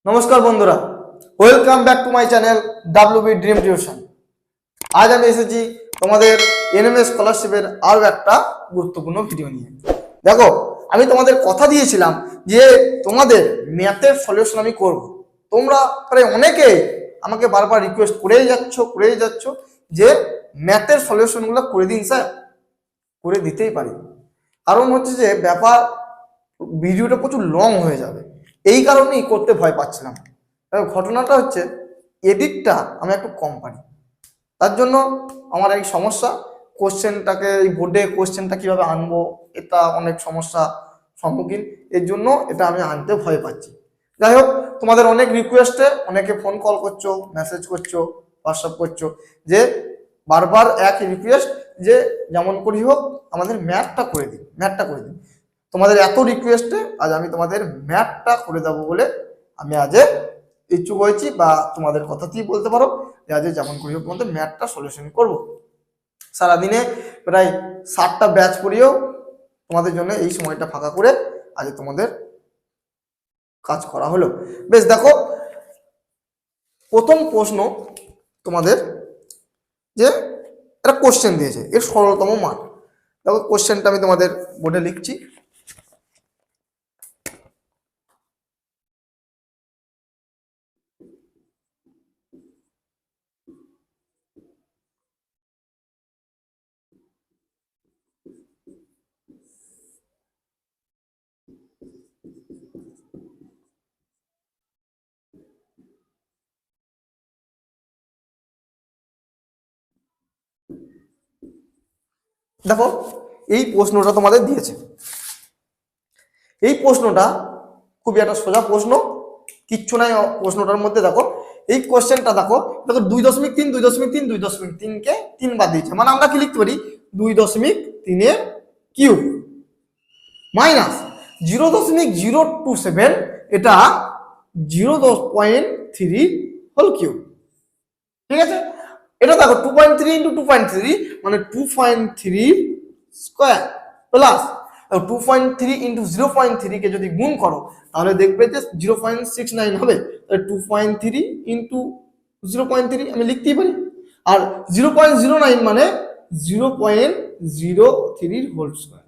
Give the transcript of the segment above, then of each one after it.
নমস্কার বন্ধুরা, welcome back to my channel WB dream tuition. আজ আমি এসেছি তোমাদের এনএমএস স্কলারশিপের আরও একটা গুরুত্বপূর্ণ ভিডিও নিয়ে। দেখো, আমি তোমাদের কথা দিয়েছিলাম যে তোমাদের ম্যাথের সলিউশন আমি করব। তোমরা প্রায় অনেকে আমাকে বারবার রিকোয়েস্ট করেই যাচ্ছ যে ম্যাথের সলিউশনগুলো করে দিন স্যার। করে দিতেই পারি, কারণ হচ্ছে যে ব্যাপার ভিডিওটা প্রচুর লং হয়ে যাবে, এই কারণেই করতে ভয় পাচ্ছিলাম। ঘটনাটা হচ্ছে এডিটটা আমি একটু কম পারি, তার জন্য আমার এই সমস্যা। কোশ্চেনটাকে এই বোর্ডে কোশ্চেনটা কিভাবে আনবো, এটা অনেক সমস্যা সম্মুখীন, এর জন্য এটা আমি আনতে ভয় পাচ্ছি। যাই হোক, তোমাদের অনেক রিকোয়েস্টে অনেকে ফোন কল করছো, মেসেজ করছো, হোয়াটসঅ্যাপ করছো, যে বারবার এক রিকোয়েস্ট যে যেমন করি হোক আমাদের ম্যাথটা করে দিন। তোমাদের এত রিকোয়েস্টে আজ আমি তোমাদের ম্যাথটা করে দেবো বলে আমি আজ ইচ্ছুক হয়েছি, বা তোমাদের কথাতেই বলতে পারো যে আজ যেমন করি হোক তোমাদের ম্যাথটা সলিউশন করবো। সারাদিনে প্রায় 60টা ব্যাচ পড়িয়েও তোমাদের জন্য এই সময়টা ফাঁকা করে আজ তোমাদের কাজ করা হলো। বেশ, দেখো প্রথম প্রশ্ন তোমাদের, যে একটা কোশ্চেন দিয়েছে এর সরলতম মান। দেখো কোশ্চেনটা আমি তোমাদের বোর্ডে লিখছি। দেখো, এই প্রশ্নটা তোমাদের দিয়েছে। এই প্রশ্নটা খুবই একটা সোজা প্রশ্ন, কিচ্ছু নাই প্রশ্নটার মধ্যে। দেখো এই কোশ্চেনটা দেখো 2.3 2.3 2.3কে 3 বার দিয়েছে, মানে আমরা কি লিখতে পারি 2.3 কিউব মাইনাস 0.027, এটা 0.3 হোল কিউব। ঠিক আছে, এটা দেখো 2.3 ইন্টু 2.3 মানে 2.3 স্কোয়ার প্লাস 2.3 ইন্টু 0.3 কে যদি গুণ করো তাহলে দেখবে যে 0.69 হবে। তাহলে 2.3 ইন্টু 0.3 আমি লিখতেই পারি, আর 0.09 মানে 0.03 হোল স্কোয়ার।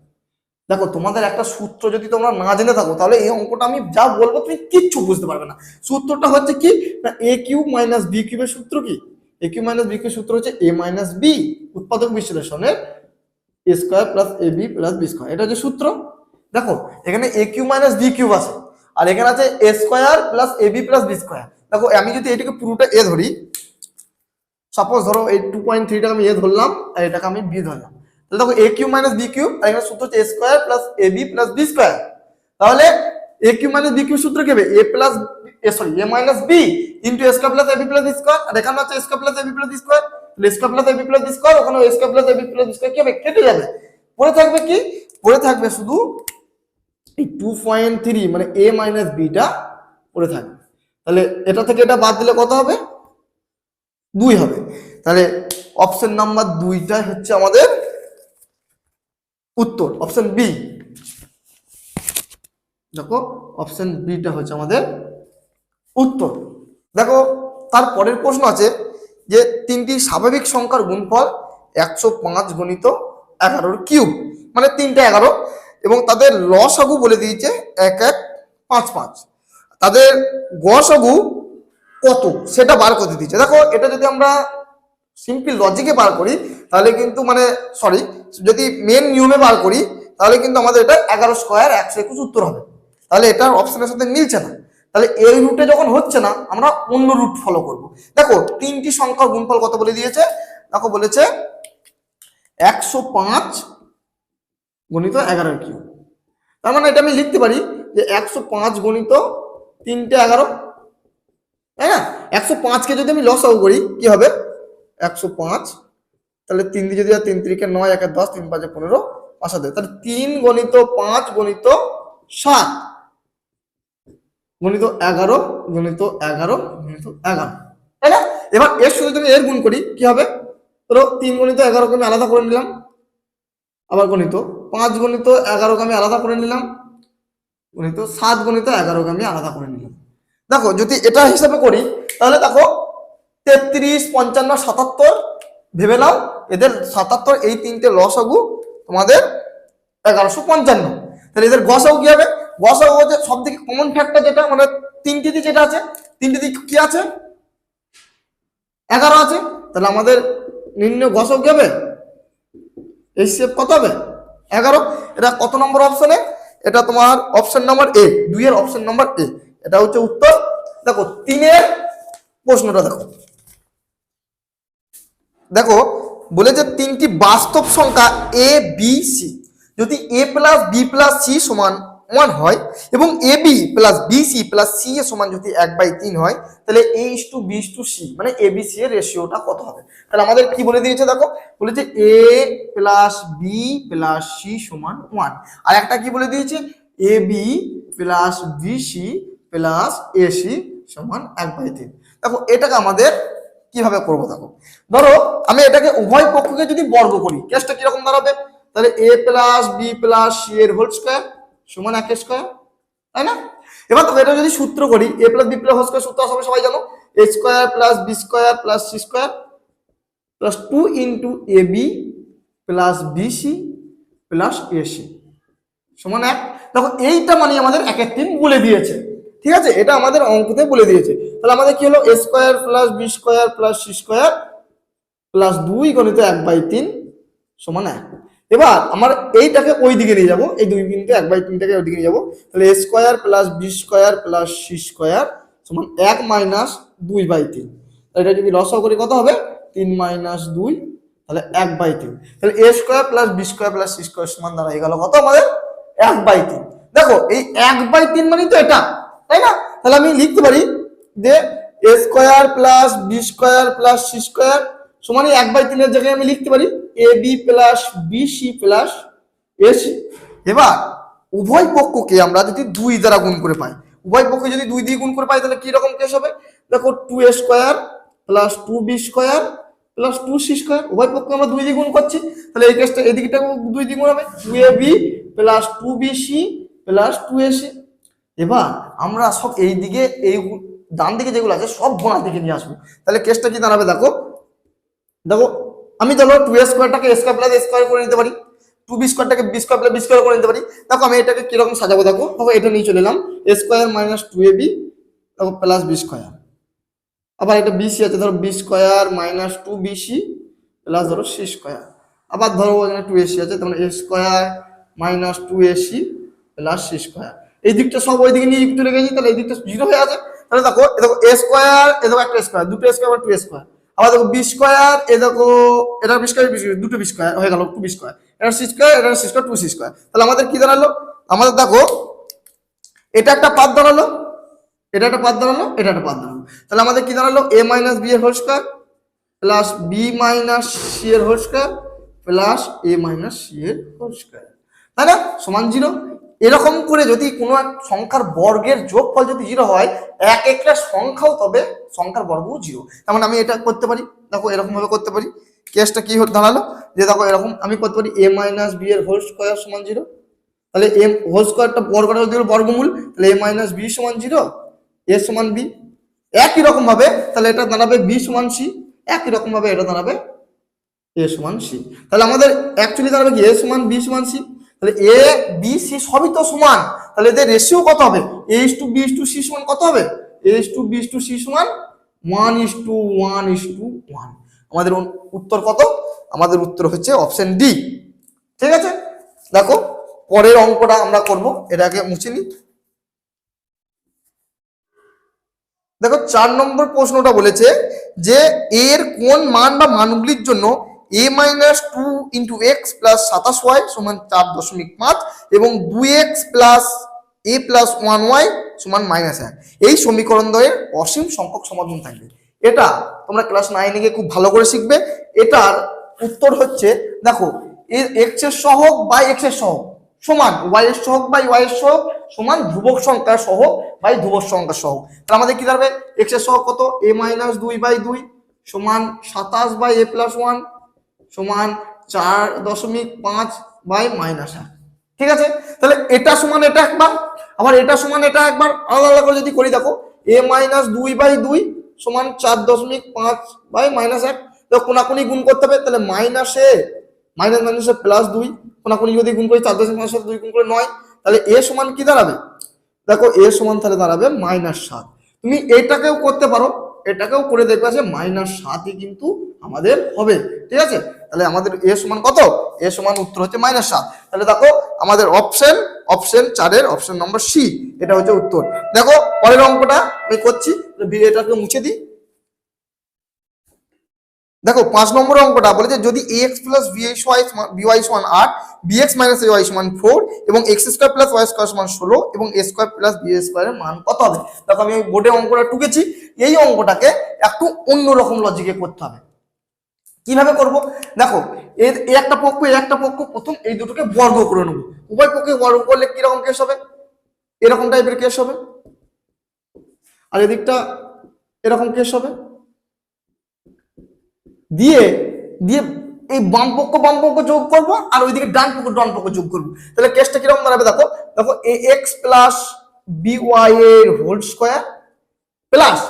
দেখো, তোমাদের একটা সূত্র যদি তোমরা না জেনে থাকো তাহলে এই অঙ্কটা আমি যা বলবো তুমি কিচ্ছু বুঝতে পারবে না। সূত্রটা হচ্ছে কি না, এ কিউব মাইনাস বি কিউবের সূত্র কি, এ কিউব মাইনাস বি কিউবের সূত্র হচ্ছে এ মাইনাস বি উৎপাদক বিশ্লেষণে এ স্কোয়ার প্লাস এ বি প্লাস বি স্কোয়ার, এটা হচ্ছে সূত্র। দেখো এখানে এ কিউব মাইনাস বি কিউব আছে, আর এখানে আছে এ স্কোয়ার প্লাস এ বি প্লাস বি স্কোয়ার। দেখো আমি যদি এটাকে পুরোটা এ ধরি, সাপোজ ধরো এই 2.3টাকে আমি এ ধরলাম আর এটাকে আমি বি ধরলাম, তাহলে দেখো এ কিউব মাইনাস বি কিউব, আর এখানে সূত্র হচ্ছে এ স্কোয়ার প্লাস এ বি প্লাস বি স্কোয়ার। তাহলে এ কিউব মাইনাস বি কিউব সূত্র কি হবে, এ প্লাস এ মাইনাস বি ইন্টু এ স্কোয়ার প্লাস এ বি প্লাস বি স্কোয়ার, আর এখানে আছে এ স্কোয়ার প্লাস এ বি প্লাস বি স্কোয়ার। তাহলে এ স্কোয়ার প্লাস এ বি প্লাস বি স্কোয়ার, ওখানে এ square plus এ b plus B square কি হবে, কেটে যাবে। পড়ে থাকবে কি, পড়ে থাকবে শুধু এই 2.3 মানে এ মাইনাস বিটা পড়ে থাকবে। তাহলে এটা থেকে এটা বাদ দিলে কত হবে, 2 হবে। তাহলে অপশন নাম্বার 2টা হচ্ছে আমাদের উত্তর, অপশন বি। দেখো অপশন বিটা হচ্ছে আমাদের উত্তর। দেখো তারপরের প্রশ্ন আছে যে তিনটি স্বাভাবিক সংখ্যার গুণফল 105 গণিত 11 কিউব, মানে 3টা 11, এবং তাদের লসাগু বলে দিয়েছে 1155। তাদের গসাগু কত সেটা বার করতে দিচ্ছে। দেখো এটা যদি আমরা সিম্পল লজিকে বার করি তাহলে কিন্তু সরি, যদি মেন নিয়মে বার করি তাহলে কিন্তু আমাদের এটা 11 স্কোয়ার 121 উত্তর হবে। তাহলে এটা অপশনের সাথে মিলছে না, তাহলে এই রুটে যখন হচ্ছে না আমরা অন্য রুট ফলো করব। দেখো তিনটি সংখ্যার গুণফল কত বলে দিয়েছে, দেখো বলেছে 105 গণিত 11 কিউব। তার মানে এটা আমি লিখতে পারি যে 105 গণিত 3টে 11, তাই না। 105কে যদি আমি লসাগু করি কি হবে 105, তাহলে 3 দিয়ে যদি 3 3 9 1 10 3 5 15 5 7, তাহলে 3 গণিত 5 গণিত 7 গণিত 11 গণিত 11 গণিত 11, তাই না। এবার এর সাথে যদি এর গুণ করি কি হবে, ধরো 3 গণিত 11কে আমি আলাদা করে নিলাম, আবার গণিত 5 গণিত 11কে আমি আলাদা করে নিলাম, গণিত 7 গণিত 11কে আমি আলাদা করে নিলাম। দেখো যদি এটা হিসাবে করি তাহলে দেখো 33, 55, 77 ভেবে নাও, এদের 77 এই তিনটে লসাগু তোমাদের 1155। তাহলে এদের গসাগু কি হবে? গসাগু হচ্ছে সব থেকে কমন ফ্যাক্টর যেটা মানে তিনটিতে যেটা আছে, তিনটিতে কি আছে? 11 আছে। তাহলে আমাদের নির্ণয় গসাগু কি হবে? এইচসিএফ কত হবে? 11। এটা কত নম্বর অপশনে? এটা তোমার অপশন নাম্বার এ, 2 এর অপশন নাম্বার এ, এটা হচ্ছে উত্তর। দেখো 3 এর প্রশ্নটা দেখো, দেখো বলেছে তিনটি বাস্তব সংখ্যা এ বি সি যদি a plus b plus c সমান 1 হয় এবং a b plus b c plus c এর সমান যদি 1/3 হয়, তাহলে a is to b is to c মানে এ বি সি এর রেশিওটা কত হবে? তাহলে আমাদের কি বলে দিয়েছে দেখো, বলেছে a plus b plus c সমান 1, আর একটা কি বলে দিয়েছে a b plus b c plus a c সমান 1/3। দেখো এটাকে আমাদের কিভাবে করবো দেখো, ধরো আমি এটাকে উভয় পক্ষকে যদি বর্গ করি কেসটা কিরকম দাঁড়াবে? তাহলে এ প্লাস বি প্লাস সি এর হোল স্কয়ার সমান 1 স্কয়ার, তাই না? এবার দেখো এটা যদি সূত্র করি a plus b plus whole square সূত্র আসলে সবাই জানো, a square plus B square plus c square plus 2 into a b plus b c plus a c সমান 1। দেখো এইটা মানে আমাদের 1/3 বলে দিয়েছে, ঠিক আছে? এটা আমাদের অঙ্কতে বলে দিয়েছে। তাহলে আমাদের কি হলো? A square plus B square plus c square plus 2 গণিত 1/3 সমান 1। এবার আমার এইটাকে ওই দিকে নিয়ে যাবো, এই 2 কিন্তু 1/3টাকে ওই দিকে নিয়ে যাবো। তাহলে a square plus B square plus c square সমান 1 মাইনাস 2/3। এটা যদি লসাগু করি কত হবে? 3 মাইনাস 2 তাহলে 1/3। তাহলে a square plus B square plus c square সমান দাঁড়ায় গেল কত আমাদের? 1/3। দেখো এই 1/3 মানে তো এটা, তাই না? তাহলে আমি লিখতে পারি যে a square plus B square plus c square সমান 1/3 এর জায়গায় আমি লিখতে পারি a b plus b c plus a c. এবার উভয় পক্ষকে আমরা যদি 2 দ্বারা গুণ করে পাই, উভয় পক্ষকে যদি 2 দিয়ে গুণ করে পাই তাহলে কি রকম কেস হবে? দেখো 2a square plus 2b square plus 2c square, উভয় পক্ষকে আমরা 2 দিয়ে গুণ করছি, তাহলে এই কেসটা এদিকটা 2 দিয়ে গুণ হবে 2ab plus 2bc plus 2ac। এবার আমরা সব এই দিকে এই ডান দিকে যেগুলো আছে সব বাঁ দিকে নিয়ে আসবো, তাহলে কেসটা কি দাঁড়াবে দেখো, দেখো আমি চলো 2a স্কয়ারটাকে a square plus a square করে নিতে পারি, 2b স্কয়ারটাকে b square plus b square করে নিতে পারি। দেখো আমি এটাকে কিরকম সাজাবো দেখো, দেখো এটা নিয়ে চলে এলাম a স্কয়ার মাইনাস 2ab দেখো প্লাস b স্কয়ার, আবার এটা bc আছে ধরো b square minus 2bc plus ধরো c স্কয়ার, আবার ধরো এখানে 2ac আছে তাহলে a square minus 2ac plus c square. এই দিকটা সব ওই দিকে নিয়ে চলে গেছি, তাহলে এই দিকটা 0 হয়ে আছে। তাহলে দেখো দেখো a স্কয়ার এ দেখো একটা স্কয়ার, দুটো স্কয়ার আবার 2 স্কয়ার, আবার দেখো বি স্কয়ার এ দেখো এটা বি স্কয়ার দুটো বি স্কয়ার হয়ে গেল 2b স্কয়ার, এটা সি স্কয়ার এটা সি স্কয়ার 2c স্কয়ার। তাহলে আমাদের কি দাঁড়ালো? আমাদের দেখো এটা একটা পাত দাঁড়ালো, এটা একটা পাত দাঁড়ালো, এটা একটা পাত দাঁড়ালো। তাহলে আমাদের কি দাঁড়ালো? a মাইনাস বি এর whole square plus b minus c এর whole square plus a minus c এর হোল স্কয়ার, তাই না? সমান 0। এরকম করে যদি কোনো এক সংখ্যার বর্গের যোগফল যদি 0 হয়, এক একটা সংখ্যাও তবে সংখ্যার বর্গও 0। তেমন আমি এটা করতে পারি, দেখো এরকম ভাবে করতে পারি। কেসটা কি দাঁড়ালো যে দেখো এরকম আমি করতে পারি a মাইনাস বি এর হোল স্কয়ার সমান 0, তাহলে এম হোল স্কয়ারটা বর্গটা যদি বর্গমূল তাহলে a মাইনাস বি সমান 0, a সমান b। একই রকম ভাবে তাহলে এটা দাঁড়াবে b সমান c, একই রকম ভাবে এটা দাঁড়াবে a সমান c। তাহলে আমাদের অ্যাকচুয়ালি দাঁড়াবে কি a সমান b সমান c, তাহলে a b c সবই তো সমান, তাহলে এদের রেশিও কত হবে? a is to b is to c সমান কত হবে? a is to b is to c সমান 1:1:1। আমাদের উত্তর কত? আমাদের উত্তর হচ্ছে অপশন ডি, ঠিক আছে? দেখো পরের অঙ্কটা আমরা করব, এটাকে মুছে নিই। দেখো 4 নম্বর প্রশ্নটা বলেছে যে এর কোন মান বা মানগুলির জন্য a minus 2 into x plus 27y সমান 4.5 এবং 2x plus a plus 1y সমান -1 এই সমীকরণ দ্বয়ের অসীম সংখ্যক সমাধান থাকবে। এটা তোমরা ক্লাস 9 গিয়ে খুব ভালো করে শিখবে। এটার উত্তর হচ্ছে দেখো x এর সহগ বাই x এর সহগ সমান y এর সহগ বাই y এর সহগ সমান ধ্রুবক সংখ্যা সহগ বাই ধ্রুবক সংখ্যা সহগ। তাহলে আমাদের কি দাঁড়াবে? x এর সহগ কত? a মাইনাস 2/2 সমান 27 বাই a প্লাস 1 সমান 4.5 বাই -1, ঠিক আছে? তাহলে এটা সমান এটা একবার, আবার এটা সমান এটা একবার, আলাদা আলাদা করে যদি করি দেখো এ মাইনাস 2/2 সমান 4.5 বাই -1। তো কোনাকুনি গুণ করতে হবে, তাহলে মাইনাসে মাইনাস মাইনাসে +2, কোনাকুনি যদি গুণ করি 4.5 সাথে 2 গুণ করে 9, তাহলে এ সমান কি দাঁড়াবে? দেখো এ সমান তাহলে দাঁড়াবে -7। তুমি এটাকেও করতে পারো, এটাকেও করে দেখবে যে -7ই কিন্তু আমাদের হবে, ঠিক আছে। তাহলে আমাদের এ সমান কত? এ সমান উত্তর হচ্ছে -7। তাহলে দেখো আমাদের অপশন 4 এর অপশন নম্বর সি এটা হচ্ছে উত্তর। দেখো পরের অঙ্কটা আমি করছি, এটাকে মুছে দিই। দেখো 5 নম্বর অঙ্কটা বলেছে যদি ax প্লাস by সমান 8, bx মাইনাস ay সমান 4 এবং x square plus y square সমান 16 এবং a square plus b square এর মান কত হবে? দেখো আমি বোর্ডে অঙ্কটা টুকেছি, এই অঙ্কটাকে একটু অন্যরকম লজিকে করতে হবে। কিভাবে করব? দেখো এর একটা পক্ষ প্রথম এই দুটোকে বর্গ করে নেব। উভয় পক্ষকে বর্গ করলে কি রকম কেস হবে? এরকম টাইপের কেস হবে, আর এদিকটা এরকম কেস হবে। দিয়ে দিয়ে এই বাম পক্ষ যোগ করব আর ওইদিকে ডান পক্ষ যোগ করব। তাহলে কেসটা কিরকম দাঁড়াবে? দেখো দেখো ax প্লাস by এর whole square plus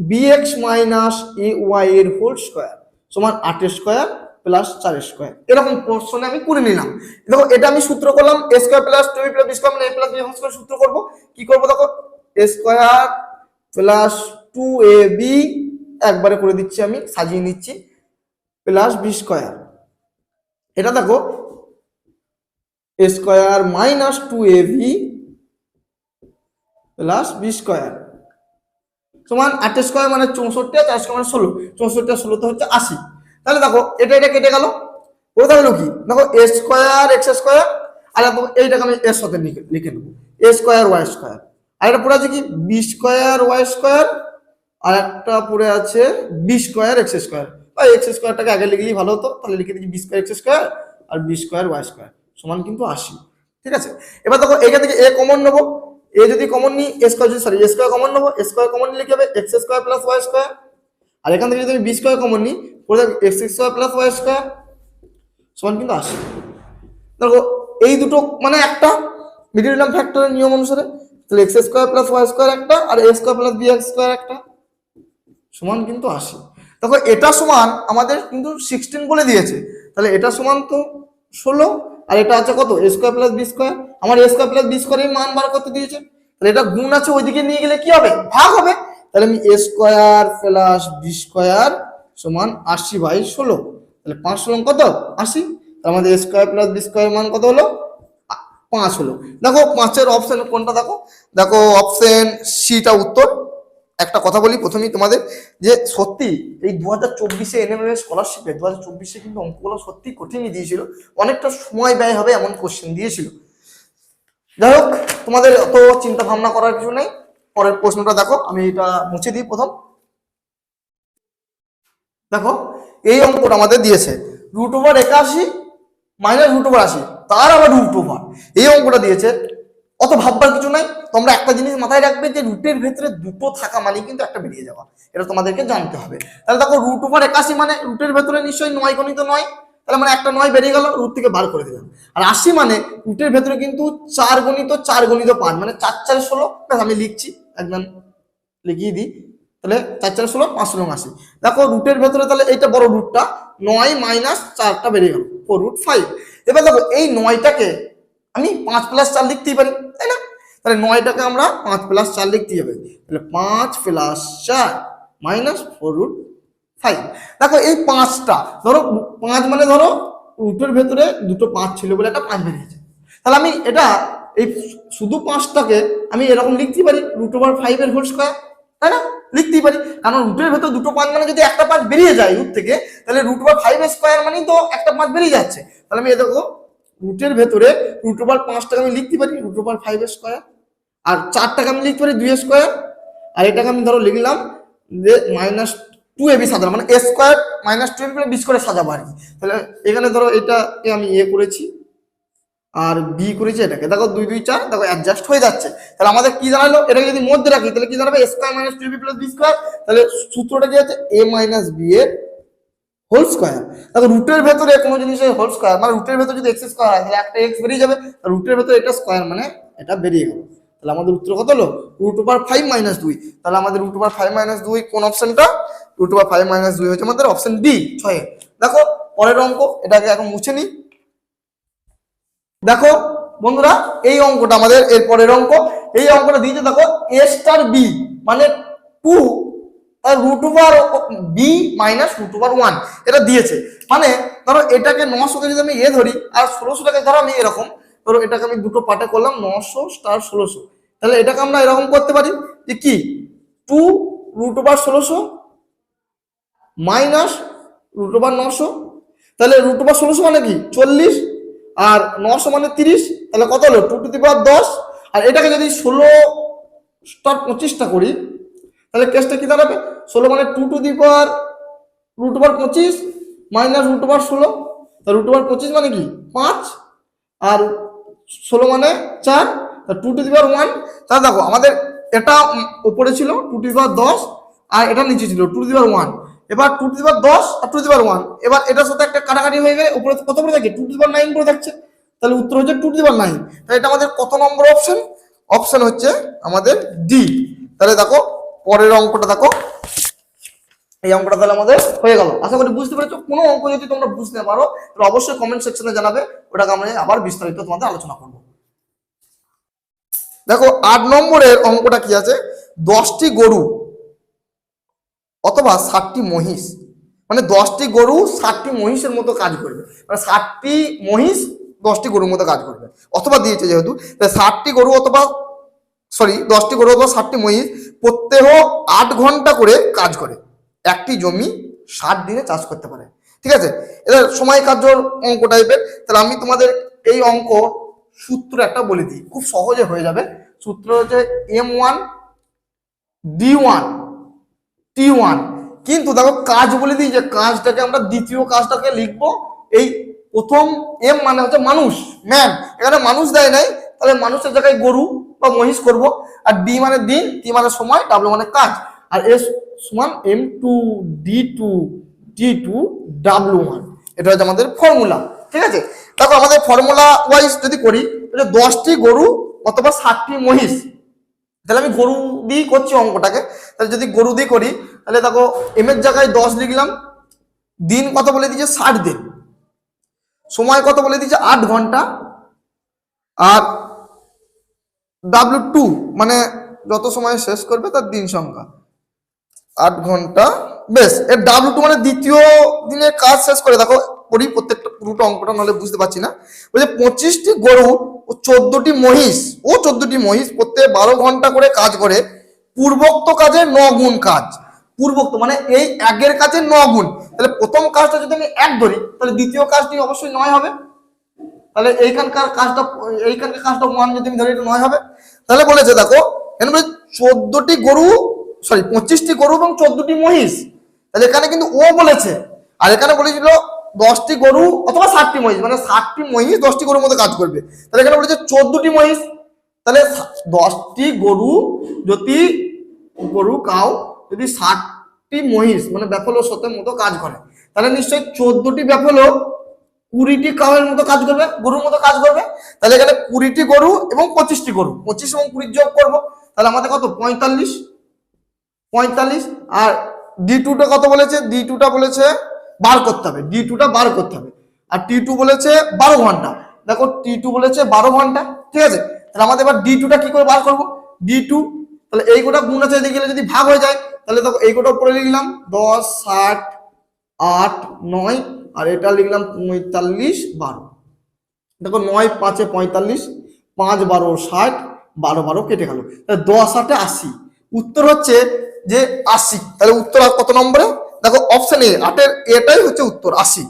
bx minus ay এর হোল স্কয়ার সমান 8 স্কয়ার প্লাস 4 স্কয়ার। এরকম প্রশ্নে আমি করে নিলাম। দেখো এটা আমি সূত্র করলাম a square plus 2b plus b square মানে a plus b whole square সূত্র করব। কি করব? দেখো a স্কয়ার প্লাস 2ab একবারে করে দিচ্ছি, আমি সাজিয়ে নিচ্ছি, প্লাস বি স্কয়ার। এটা দেখো a square minus 2ab plus B square সমান 8 স্কয়ার মানে 64, 4 স্কয়ার মানে 16, 64 আর 16 তো হচ্ছে 80। তাহলে দেখো এটা কেটে গেল, ওটা হলো কি? দেখো এ স্কয়ার এক্স স্কয়ার, আর এইটাকে আমি এর সাথে লিখে নেবো এ স্কয়ার ওয়াই স্কয়ার, আর এটা পুরো আছে কি বি স্কয়ার ওয়াই স্কয়ার, আর একটা পড়ে আছে বি স্কয়ার এক্স স্কয়ার। বা এক্স স্কয়ারটাকে আগে লিখলেই ভালো হতো, তাহলে লিখে দিচ্ছি বি স্কয়ার এক্স স্কয়ার আর বি স্কয়ার ওয়াই স্কয়ার সমান কিন্তু 80, ঠিক আছে। এবার দেখো এখান থেকে এ কমন নেবো, এ যদি কমন নিই এ স্কয়ার কমন নেবো, এ স্কয়ার কমন নিলে কি হবে? X square plus Y square, আর এখান থেকে যদি আমি বি স্কয়ার কমন নিই পড়ে যাবে X square plus Y square সমান কিন্তু 80। দেখো এই দুটো মানে একটা মিডিয়াম ফ্যাক্টরের নিয়ম অনুসারে, তাহলে X square plus Y square একটা আর A square plus B square একটা সমান কিন্তু 80। দেখো এটা সমান আমাদের কিন্তু 16 বলে দিয়েছে, তাহলে এটা সমান তো 16, আর এটা আছে কত? এ স্কয়ার প্লাস বি স্কয়ার। আমার এ স্কয়ার প্লাস বি স্কয়ারের মান বার করতে দিয়েছে, তাহলে এটা গুণ আছে ওইদিকে নিয়ে গেলে কি হবে? ভাগ হবে। তাহলে আমি এ স্কয়ার প্লাস বি স্কয়ার সমান 80/16, তাহলে 5 সমান কত? 80। তাহলে আমাদের এ স্কয়ার প্লাস বি স্কয়ার মান কত হলো? 5 হলো। দেখো 5 অপশন কোনটা? দেখো দেখো অপশন সিটা উত্তর। একটা কথা বলি প্রথমেই তোমাদের, যে সত্যি এই 2024-এ এনএমএম স্কলারশিপে 2024-এ কিন্তু অঙ্কগুলো সত্যি কঠিনই দিয়েছিল, অনেকটা সময় ব্যয় হবে এমন কোশ্চেন দিয়েছিল। যাই হোক তোমাদের অত চিন্তা ভাবনা করার কিছু নেই। পরের প্রশ্নটা দেখো, আমি এটা মুছে দিই প্রথম। দেখো এই অঙ্কটা আমাদের দিয়েছে √81 মাইনাস √80 তার আবার √, এই অঙ্কটা দিয়েছে। অত ভাববার কিছু নাই, তোমরা একটা জিনিস মাথায় রাখবে যে রুটের ভেতরে দুটো থাকা মানে কিন্তু একটা বেরিয়ে যাওয়া, এটা তোমাদেরকে জানতে হবে। তাহলে দেখো √81 মানে রুটের ভেতরে নিশ্চয়ই 9 গণিত 9, তাহলে মানে একটা 9 বেরিয়ে গেল, রুট থেকে বার করে দিলাম। আর 80 মানে রুটের ভেতরে কিন্তু 4 গণিত 5 মানে 4 4 16। আমি লিখছি একদম লিখিয়ে দিই, তাহলে 4 4 16 5 16 80। দেখো রুটের ভেতরে তাহলে এইটা বড় রুটটা 9 মাইনাস 4টা বেরিয়ে গেল 4√5। এবার দেখো এই 9টাকে আমি 5 + 4 লিখতেই পারি, তাই না? তাহলে 9টাকে আমরা 5 + 4 লিখতেই হবে, তাহলে 5 + 4 মাইনাস 4√5। দেখো এই 5টা ধরো 5 মানে ধরো রুটের ভেতরে দুটো 5 ছিল বলে একটা 5 বেরিয়েছে, তাহলে আমি এটা এই শুধু 5টাকে আমি এরকম লিখতেই পারি √5 এর হোল স্কয়ার, তাই না? লিখতেই পারি, কারণ রুটের ভেতর দুটো 5 মানে যদি একটা 5 বেরিয়ে যায় রুট থেকে, তাহলে √5 এর স্কয়ার মানেই তো একটা 5 বেরিয়ে যাচ্ছে। তাহলে আমি দেখো রুটের ভেতরে √5টাকে আমি লিখতে পারি √5 এর স্কয়ার, আর 4টাকে আমি লিখতে পারি 2 এর স্কয়ার, আর এটাকে আমি ধরো লিখলাম যে -2ab সাজানো মানে a square -2ab + b square সাজাবো আর কি। তাহলে এখানে ধরো এটাকে আমি এ করেছি আর বি করেছি, এটাকে দেখো 2 2 4 দেখো অ্যাডজাস্ট হয়ে যাচ্ছে। তাহলে আমাদের কি জানালো? এটাকে যদি মধ্যে রাখি তাহলে কি দাঁড়াবে? a square -2ab + b square. তাহলে সূত্রটা কি আছে? a - b এর হোল স্কয়ার। দেখো রুটের ভেতরে কোনো জিনিসের হোল স্কয়ার মানে রুটের ভেতরে যদি x স্কয়ার হয় তাহলে একটা x বেরিয়ে যাবে, আর রুটের ভেতরে এটা স্কয়ার মানে এটা বেরিয়ে গেল। তাহলে আমাদের উত্তর কত হলো √5 - 2। তাহলে আমাদের √5 - 2 কোন অপশনটা? √5 - 2 হচ্ছে আমাদের অপশন ডি 6। দেখো পরের অঙ্ক, এটাকে এখন মুছে নিই। দেখো বন্ধুরা এই অঙ্কটা আমাদের এর পরের অঙ্ক। এই অঙ্কটা দিয়েছে দেখো a স্টার b মানে 2 আর √b - √1 এটা দিয়েছে। মানে ধরো এটাকে 900 কে যদি আমি এ ধরি আর 1600টাকে ধরো আমি এরকম, ধরো এটাকে আমি দুটো পার্টে করলাম 900 স্টার 1600, তাহলে এটাকে আমরা এরকম করতে পারি যে কি 2 √1600 মাইনাস √900, তাহলে √1600 মানে কি 40 আর 900 মানে 30, তাহলে কত হলো 2⁻10। আর এটাকে যদি 16 স্টার 25টা করি তাহলে কেসটা কি দাঁড়াবে 16 মানে 2⁻25 মাইনাস √16, তাহলে √25 মানে কি 5 আর 16 মানে 4, 2⁻1। তাহলে দেখো আমাদের এটা উপরে ছিল 2⁻10 আর এটা নিচে ছিল 2⁻1। এবার 2⁻10 আর 2⁻1 এবার এটার সাথে একটা কাটাকাটি হয়ে গেলে উপরে কত পড়ে থাকে 2⁻9 পড়ে থাকছে, তাহলে উত্তর হচ্ছে 2⁻9। তাহলে এটা আমাদের কত নম্বর অপশন? অপশন হচ্ছে আমাদের ডি। তাহলে দেখো পরের অঙ্কটা দেখো, এই অঙ্কটা তাহলে আমাদের হয়ে গেল। আশা করি বুঝতে পেরেছো। কোনো অঙ্ক যদি তোমরা বুঝতে পারো তাহলে অবশ্যই কমেন্ট সেকশনে জানাবে, ওটাকে আমরা আবার বিস্তারিত তোমাদের আলোচনা করব। দেখো 8 নম্বরের অঙ্কটা কি আছে, 10টি গরু অথবা 60টি মহিষ, মানে 10টি গরু 60টি মহিষের মতো কাজ করবে, মানে 60টি মহিষ 10টি গরুর মতো কাজ করবে, অথবা দিয়েছে যেহেতু 60টি গরু অথবা 10টি গরু অথবা 60টি মহিষ প্রত্যেক 8 ঘন্টা করে কাজ করে একটি জমি 60 দিনে চাষ করতে পারে। ঠিক আছে, এটা সময় কার্যর অঙ্ক টাইপের। তাহলে আমি তোমাদের এই অঙ্ক সূত্র একটা বলে দিই, খুব সহজে হয়ে যাবে। সূত্র হচ্ছে M1 D1 T1, কিন্তু দেখো কাজ বলে দিই যে কাজটাকে আমরা দ্বিতীয় কাজটাকে লিখবো এই প্রথম এম মানে হচ্ছে মানুষ, ম্যান, এখানে মানুষ দেয় নাই, তাহলে মানুষের জায়গায় গরু বা মহিষ করব। আর ডি মানে দিন, টি মানে সময়, ডাব্লিউ মানে কাজ, আর এস সমান M2 D2 T2 W1, এটা হচ্ছে আমাদের ফর্মুলা। ঠিক আছে, দেখো আমাদের ফর্মুলা ওয়াইজ যদি করি তাহলে 10টি গরু অথবা 60টি মহিষ, তাহলে আমি গরু দিয়ে করছি অঙ্কটাকে। তাহলে যদি গরু দিয়ে করি তাহলে দেখো এম এর জায়গায় 10 লিখলাম, দিন কত বলে দিয়েছে 60 দিন, সময় কত বলে দিয়েছে 8 ঘন্টা, আর W2 মানে যত সময় শেষ করবে তার দিন সংখ্যা 8 ঘন্টা। বেশ, এর W2 মানে দ্বিতীয় দিনের কাজ শেষ করে। দেখো করি প্রত্যেকটা পুরোটা অঙ্কটা, নাহলে বুঝতে পারছি না। বলছে 25টি গরু ও 14টি মহিষ প্রত্যেক 12 ঘন্টা করে কাজ করে পূর্বোক্ত কাজে 9 গুণ কাজ। পূর্বোক্ত মানে এই আগের কাজে 9 গুণ, তাহলে প্রথম কাজটা যদি আমি 1 ধরি তাহলে দ্বিতীয় কাজটি অবশ্যই 9 হবে। তাহলে এইখানকার কাজটা 1 যদি আমি ধরি এটা 9 হবে। তাহলে বলেছে দেখো এখানে বলে 25টি গরু এবং 14টি মহিষ, তাহলে এখানে কিন্তু ও বলেছে, আর এখানে বলেছিল 10টি গরু অথবা 60টি মহিষ, মানে 60টি মহিষ 10টি গরুর মতো কাজ করবে। তাহলে এখানে বলেছে 14টি মহিষ, তাহলে 10টি গরু যদি কাউ যদি 60টি মহিষ মানে ব্যাফলো সতের মতো কাজ করে, তাহলে নিশ্চয়ই 14টি ব্যাফলো 20টি কাউয়ের মতো কাজ করবে, গরুর মতো কাজ করবে। তাহলে এখানে 20টি গরু এবং 25টি গরু, 25 এবং 20 যোগ করবো, তাহলে আমাদের কত 45। আর D2টা কত বলেছে, D2টা বলেছে বার করতে হবে, D2টা বার করতে হবে। আর T2 বলেছে 12 ঘন্টা, দেখো T2 বলেছে 12 ঘন্টা। ঠিক আছে, তাহলে আমাদের এবার D2টা কি করে বার করব, D2 তাহলে এই গোটা গুণ আছে এদিকে গেলে যদি ভাগ হয়ে যায়, তাহলে দেখো এই গোটা উপরে লিখলাম 10 60 8 9, আর এটা লিখলাম 45 12। দেখো 9 5 45, 5 12 60, 12 12 কেটে গেল, 10 8 80, উত্তর হচ্ছে যে 80। তাহলে উত্তর কত নম্বরে, দেখো অপশন এ 8 এর এটাই হচ্ছে উত্তর 80।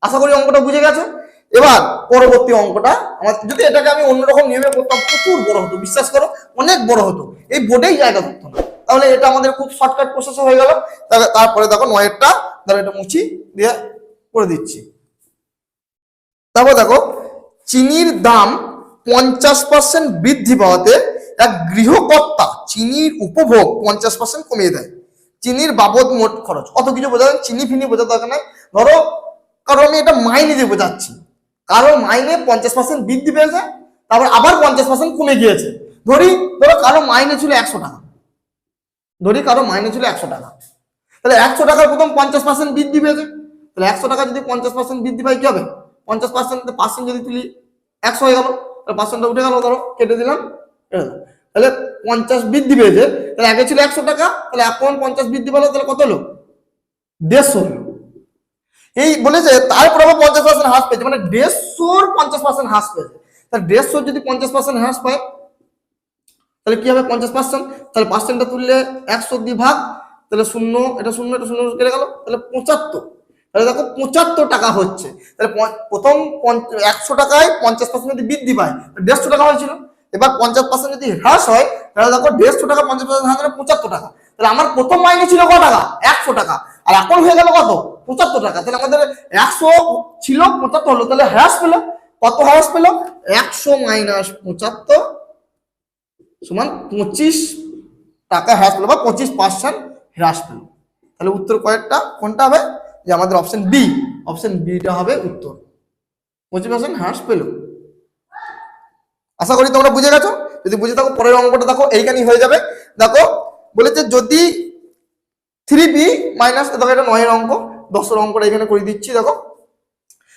আশা করি অঙ্কটা বুঝে গেছে। এবার পরবর্তী অঙ্কটা আমার যদি এটাকে আমি অন্যরকম নিয়মে করতাম প্রচুর বড় হতো, বিশ্বাস করো অনেক বড় হতো, এই বোর্ডেই জায়গা থাকতো না। তাহলে এটা আমাদের খুব শর্টকাট প্রসেস হয়ে গেল। তারপরে দেখো 9এরটা ধরো এটা মুছি দিয়ে করে দিচ্ছি। তারপর দেখো চিনির দাম 50% বৃদ্ধি পাওয়াতে এক গৃহকর্তা চিনির উপভোগ 50% কমিয়ে দেয়। চিনির বাবদ মোট খরচ, অত কিছু বোঝা যায় চিনি ফিনি বোঝা দরকার নাই। ধরো কারণ আমি এটা মাইনে দিয়ে বোঝাচ্ছি, কারো মাইনে 50% বৃদ্ধি পেয়েছে, তারপর আবার 50% কমে গিয়েছে, ধরো কারো মাইনে ছিল 100 টাকা, তাহলে 100 টাকার প্রথম 50% বৃদ্ধি পেয়েছে, তাহলে 100 টাকা যদি 50% বৃদ্ধি পায় কি হবে, 50% যদি তুলি 100 হয়ে গেল, তাহলে পার্সেন্টটা উঠে গেল, ধরো কেটে দিলাম, তাহলে 50 বৃদ্ধি পেয়েছে, তাহলে আগে ছিল 100 টাকা, তাহলে এখন 50 বৃদ্ধি পেলো, তাহলে কত হলো, 150 হলো। এই বলেছে তারপর আবার 50% হ্রাস পেয়েছে, মানে 150 50% হ্রাস পেয়েছে। তাহলে 150 যদি 50% হ্রাস পায় তাহলে কি হবে 50%, তাহলে পার্সেন্টটা তুললে 100 দিয়ে ভাগ, তাহলে শূন্য এটা শূন্য কেটে গেল, তাহলে 75, তাহলে দেখো 75 টাকা হচ্ছে। তাহলে প্রথম 100 টাকায় 50% যদি বৃদ্ধি পায় 150 টাকা হয়েছিল, এবার 50% যদি হ্রাস হয় তাহলে দেখো 150 টাকা 50% হ্রাস হলে 75 টাকা। তাহলে আমার প্রথম মাইনে ছিল কত টাকা, 100 টাকা, আর এখন হয়ে গেল কত, 75 টাকা। তাহলে আমাদের 100 ছিল 75 হলো, তাহলে হ্রাস পেলো, কত হ্রাস পেলো, 100 মাইনাস 75 সমান 25 টাকা হ্রাস পেলো, বা 25% হ্রাস পেলো। তাহলে উত্তর কোনটা হবে, যে আমাদের অপশন বিটা হবে উত্তর, 25% হ্রাস পেলো। আশা করি তোমরা বুঝে গেছো। যদি বুঝে থাকো পরের অঙ্কটা দেখো, এইখানেই হয়ে যাবে। দেখো বলেছে যদি 3p মাইনাস, দেখো এটা 9 এর অঙ্ক, 10 এর অঙ্কটা এখানে করে দিচ্ছি। দেখো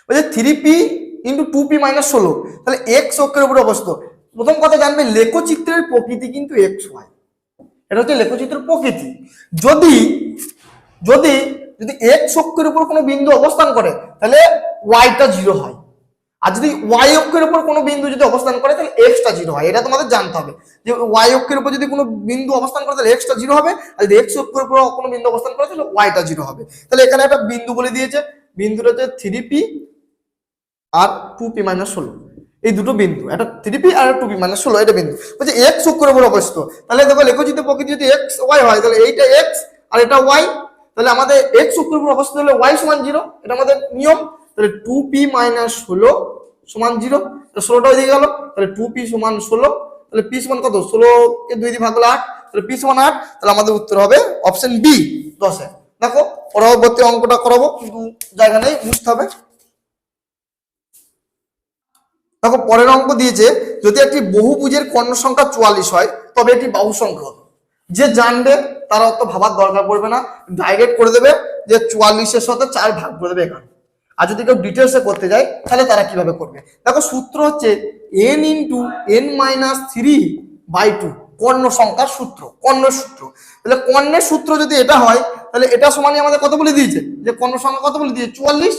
বলছে 3p ইন্টু 2p মাইনাস 16, তাহলে x অক্ষের উপরে অবস্থিত। প্রথম কথা জানবে লেখচিত্রের প্রকৃতি কিন্তু x হয়, এটা হচ্ছে লেখচিত্রের প্রকৃতি। যদি যদি যদি x অক্ষের উপর কোনো বিন্দু অবস্থান করে তাহলে y-টা 0 হয়, আর যদি y অক্ষের উপর কোনো বিন্দু যদি অবস্থান করে তাহলে x-টা 0 হয়। এটা তোমাদের জানতে হবে যে y অক্ষের উপর যদি কোনো বিন্দু অবস্থান করে তাহলে x-টা 0 হবে, আর যদি x অক্ষের উপর কোনো বিন্দু অবস্থান করে তাহলে y-টা 0 হবে। তাহলে এখানে একটা বিন্দু বলে দিয়েছে, বিন্দুটা হচ্ছে 3p আর 2p মাইনাস 16, এই দুটো বিন্দু, একটা 3p আর 2p মাইনাস 16, এটা বিন্দু বলছে x অক্ষের উপর অবস্থিত। তাহলে দেখো লেখচিত্রের প্রকৃতি যদি x y হয় তাহলে এইটা x আর এটা y, তাহলে আমাদের x অক্ষের উপর অবস্থিত হলে y সমান 0, এটা আমাদের নিয়ম। তাহলে 2p মাইনাস 16 সমান 0, 16টা ওইদিকে গেল, তাহলে 2p সমান 16, তাহলে p সমান কত, 16 কে 2 দিয়ে ভাগ করলে 8, তাহলে p সমান 8, তাহলে আমাদের উত্তর হবে অপশন বি 10 এ। দেখো পরবর্তী অঙ্কটা করাবো, কিন্তু জায়গা নেই, বুঝতে হবে। দেখো পরের অঙ্ক দিয়েছে যদি একটি বহুভুজের কর্ণ সংখ্যা 44 হয় তবে এটি বাহু সংখ্যা কত। যে জানবে তারা অত ভাবার দরকার পড়বে না, ডাইরেক্ট করে দেবে যে 44-এর সাথে 4 ভাগ করে দেবে এখানে। আর যদি কেউ ডিটেলসে করতে যায় তাহলে তারা কিভাবে করবে, দেখো সূত্র হচ্ছে n ইন্টু n-3/2, কর্ণ সংখ্যার সূত্র, কর্ণের সূত্র। তাহলে কর্ণের সূত্র যদি এটা হয় তাহলে এটা সমানই আমাদের কত বলে দিয়েছে, যে কর্ণ সংখ্যা কত বলে দিয়েছে 44,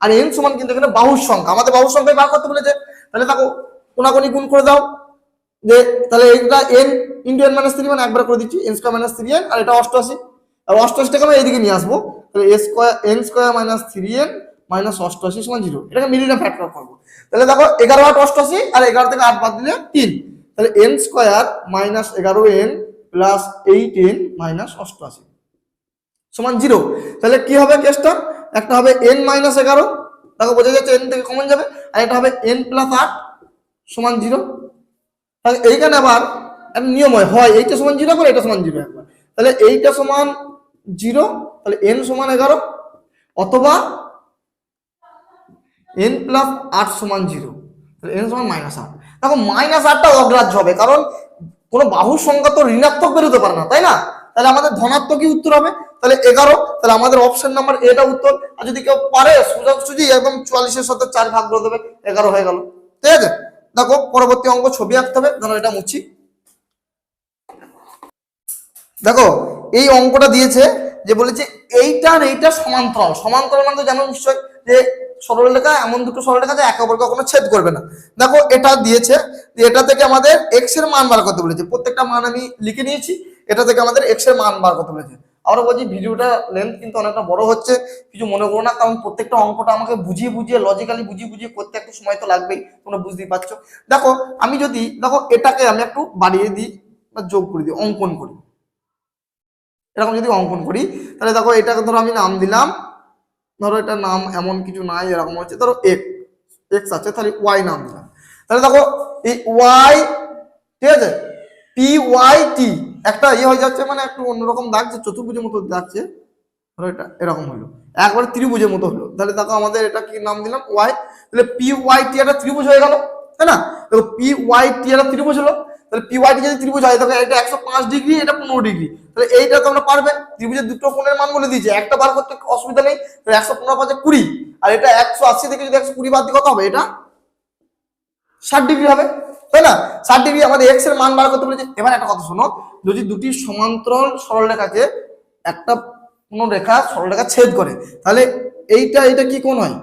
আর n সমান কিন্তু এখানে বাহুর সংখ্যা, আমাদের বাহুর সংখ্যায় ভাগ করতে বলেছে। তাহলে দেখো কোনাকুনি গুণ করে দাও, যে তাহলে এইটা n ইন্টু n মাইনাস 3, মানে একবার করে দিচ্ছি n স্কয়ার মাইনাস 3n, আর এটা 88, আর 88টাকে আমি এইদিকে নিয়ে আসবো, তাহলে n square minus 3n minus 88 সমান 0, এটাকে মিডিলে ফ্যাক্টর করবো। তাহলে দেখো 11 8 88, আর 11 থেকে 8 বাদ দিলে 3, তাহলে n square minus 11n plus 8n minus 88 সমান 0। তাহলে কি হবে কেসটা, একটা হবে n মাইনাস 11, দেখো বোঝা যাচ্ছে n থেকে কমন যাবে, আর এটা হবে n প্লাস 8 সমান 0। তাহলে এইখানে আবার একটা নিয়ম হয় এইটা সমান 0 করে এটা সমান 0 একবার, তাহলে এইটা সমান 0, তাহলে n সমান 11, অথবা n প্লাস 8 সমান 0, তাহলে n সমান মাইনাস 8। দেখো মাইনাস 8টা অগ্রাহ্য হবে, কারণ কোনো বাহুর সংখ্যা তো ঋণাত্মক বেরোতে পারে না, তাই না। তাহলে আমাদের ধনাত্মকই উত্তর হবে, তাহলে 11, তাহলে আমাদের অপশন নাম্বার এটা উত্তর। আর যদি কেউ পারে সোজাসুজি একদম 44-এর সাথে 4 ভাগ করে দেবে, 11 হয়ে গেল, ঠিক আছে। দেখো পরবর্তী অঙ্ক ছবি আঁকতে হবে, ধরো এটা মুছি। দেখো এই অঙ্কটা দিয়েছে যে বলেছে এইটা আর এইটা সমান্তরাল, সমান্তরাল মানে তো জানো নিশ্চয় যে সরলরেখা, এমন দুটো সরলরেখা যে একে অপরকে কখনো ছেদ করবে না। দেখো এটা দিয়েছে, এটা থেকে আমাদের x এর মান বার করতে বলেছে, প্রত্যেকটা মান আমি লিখে নিয়েছি, এটা থেকে আমাদের x এর মান বার করতে বলেছে। আবার বলছি ভিডিওটা লেন্থ কিন্তু অনেকটা বড় হচ্ছে, কিছু মনে করো না, কারণ প্রত্যেকটা অঙ্কটা আমাকে বুঝিয়ে বুঝিয়ে লজিক্যালি বুঝিয়ে করতে একটু সময় তো লাগবেই, তোমরা বুঝতেই পারছো। দেখো আমি যদি দেখো এটাকে আমি একটু বাড়িয়ে দিই বা যোগ করে দিই, অঙ্কন করি, এরকম যদি অঙ্কন করি তাহলে দেখো এটাকে ধরো আমি নাম দিলাম, ধরো এটা নাম এমন কিছু নাই, এরকম হচ্ছে ধরো এক্স আছে, তাহলে ওয়াই নাম দিলাম। তাহলে দেখো এই ওয়াই, ঠিক আছে, পি ওয়াই টি একটা হয়ে যাচ্ছে, মানে একটু অন্যরকম দাগছে, চতুর্ভুজের মতো দাগছে, ধরো এটা এরকম হলো, একবারে ত্রিভুজের মতো হলো। তাহলে দেখো আমাদের এটা কি নাম দিলাম ওয়াই, তাহলে পি ওয়াই টি একটা ত্রিভুজ হয়ে গেল, তাই না। দেখো পি ওয়াই টি একটা ত্রিভুজ হলো, তাহলে পিওয়াইটি যদি ত্রিভুজ হয় তাহলে এটা 105 ডিগ্রি, এটা 15 ডিগ্রি, তাহলে এইটা তো আমরা পারবে। ত্রিভুজের দুটো কোণের মান বলে দিয়েছে, একটা বার করতে অসুবিধা নেই। 115 5 20, আর এটা 180 থেকে যদি 120 বাদ দিই কত হবে? এটা 60 ডিগ্রি হবে, তাই না? 60 ডিগ্রি আমাদের এক্স এর মান বার করতে বলেছে। এবার একটা কথা শোনো, যদি দুটি সমান্তরাল সরলরেখাকে একটা কোন রেখা সরলরেখা ছেদ করে, তাহলে এইটা কি কোণ হয়?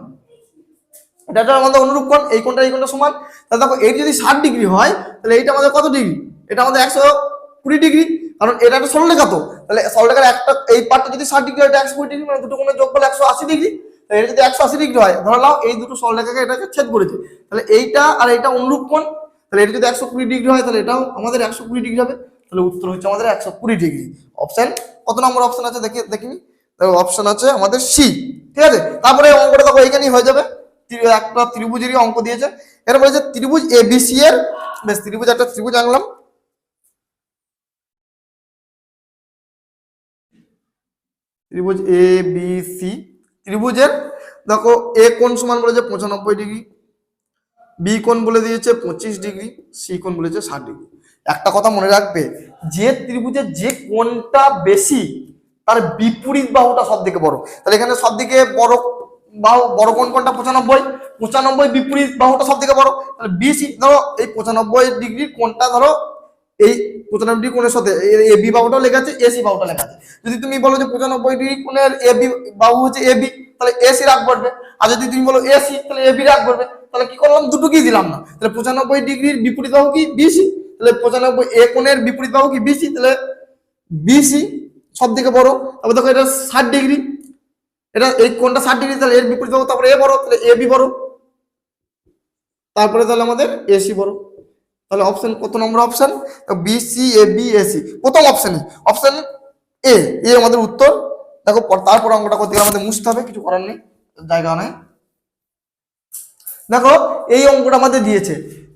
এটা আমাদের অনুরূপ কোণ, এই কোণটা এই কোণটা সমান। তাহলে দেখো এই যদি 60 ডিগ্রি হয় তাহলে এইটা আমাদের কত ডিগ্রি? এটা আমাদের 120 ডিগ্রি, কারণ এটা একটা সরলরেখা। তো তাহলে সরলরেখার একটা এই পার্টটা যদি 60 ডিগ্রি হয়, এটা 120 ডিগ্রি, মানে দুটো কোণের যোগফল 180 ডিগ্রি। তাহলে এটা যদি 180 ডিগ্রি হয়, ধরে নাও এই দুটো সরলরেখাকে এটাকে ছেদ করেছে, তাহলে এইটা আর এইটা অনুরূপ কোণ। তাহলে এটা যদি 120 ডিগ্রি হয় তাহলে এটাও আমাদের 120 ডিগ্রি হবে। তাহলে উত্তর হচ্ছে আমাদের 120 ডিগ্রি। অপশন কত নম্বর অপশন আছে দেখিনি? অপশন আছে আমাদের সি। ঠিক আছে, তারপরে অঙ্কটা দেখো এইখানেই হয়ে যাবে। একটা ত্রিভুজেরই অঙ্ক দিয়েছে। এর বলেছে ত্রিভুজ এবিসি এর, বেশ ত্রিভুজ একটা ত্রিভুজ আনলাম। ত্রিভুজ এ বি সি, ত্রিভুজের দেখো এ কোণ সমান বলেছে 95 ডিগ্রি, বি কোণ বলে দিয়েছে 25 ডিগ্রি, সি কোণ বলেছে 60 ডিগ্রি। একটা কথা মনে রাখবে, যে ত্রিভুজের যে কোণটা বেশি তার বিপরীত বাহুটা সব থেকে বড়। তাহলে এখানে সব থেকে বড় বাহু, বড় কোণ কোনটা? 95 বিপরীত বাহুটা সব থেকে বড়। তাহলে বিসি, ধরো এই 95 ডিগ্রির কোণটা, ধরো এই 95 ডিগ্রি কোণের সাথে এ বি বাহুটাও লেখা আছে, এসি বাহুটা লেখা আছে। যদি তুমি বলো যে 95 ডিগ্রি কোণের এ বি বাহু হচ্ছে এ বি, তাহলে এসি রাগ পড়বে। আর যদি তুমি বলো এসি, তাহলে এ বি রাগ পড়বে। তাহলে কি করলাম? দুটো কি দিলাম না। তাহলে 95 ডিগ্রির বিপরীত বাহু কি? বিসি। তাহলে 95 এ কোণের বিপরীত বাহু কি? বিসি। তাহলে বিসি সব থেকে বড়। তারপর দেখো এটা 60 ডিগ্রি, এটা এই কোণটা 60 ডিগ্রি, তাহলে এর বিপরীত বাহু, তারপরে এ বড়, তাহলে এ বি বড়, তারপরে তাহলে আমাদের এসি বড়। তাহলে অপশন কত নম্বর option? B C A B AC, প্রথম অপশনই অপশন এ, এ আমাদের উত্তর। দেখো তারপর অঙ্কটা করতে গেলে আমাদের মুছতে হবে, কিছু করার নেই, জায়গা নেই। দেখো এই অঙ্কটা আমাদের দিয়েছে,